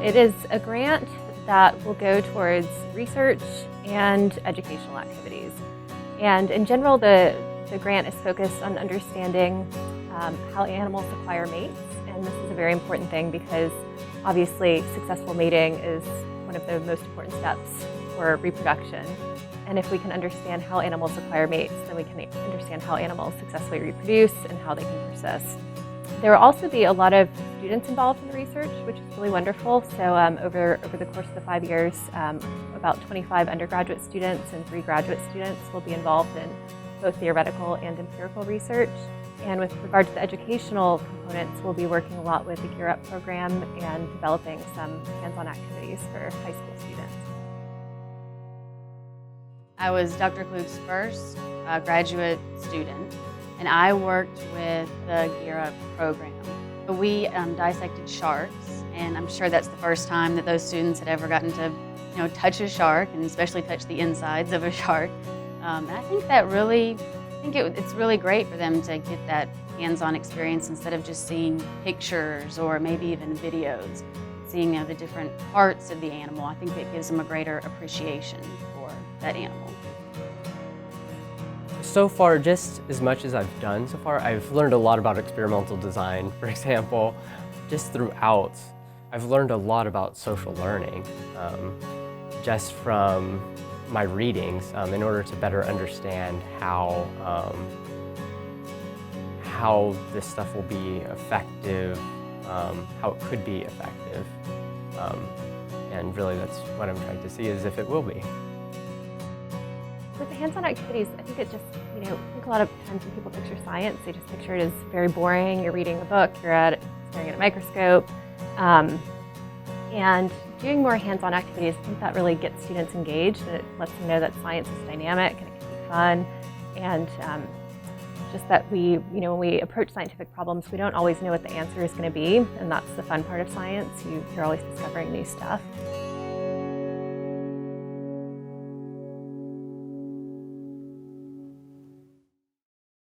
It is a grant that will go towards research and educational activities. And in general, the grant is focused on understanding how animals acquire mates. And this is a very important thing because obviously successful mating is one of the most important steps for reproduction. And if we can understand how animals acquire mates, then we can understand how animals successfully reproduce and how they can persist. There will also be a lot of students involved in the research, which is really wonderful. So over the course of the 5 years, about 25 undergraduate students and 3 graduate students will be involved in both theoretical and empirical research. And with regard to the educational components, we'll be working a lot with the Gear Up program and developing some hands-on activities for high school students. I was Dr. Klug's first graduate student, and I worked with the Gear Up program. We dissected sharks, and I'm sure that's the first time that those students had ever gotten to touch a shark, and especially touch the insides of a shark. And I think it's really great for them to get that hands-on experience instead of just seeing pictures or maybe even videos. Seeing the different parts of the animal, I think it gives them a greater appreciation for that animal. So far, just as much as I've done so far, I've learned a lot about experimental design, for example. Just throughout, I've learned a lot about social learning, just from my readings, in order to better understand how this stuff will be effective, how it could be effective. And really that's what I'm trying to see, is if it will be. With the hands-on activities, I think it just, I think a lot of times when people picture science, they just picture it as very boring. You're reading a book, you're staring at a microscope. And doing more hands-on activities, I think that really gets students engaged, and it lets them know that science is dynamic and it can be fun. And just that when we approach scientific problems, we don't always know what the answer is going to be, and that's the fun part of science. You're always discovering new stuff.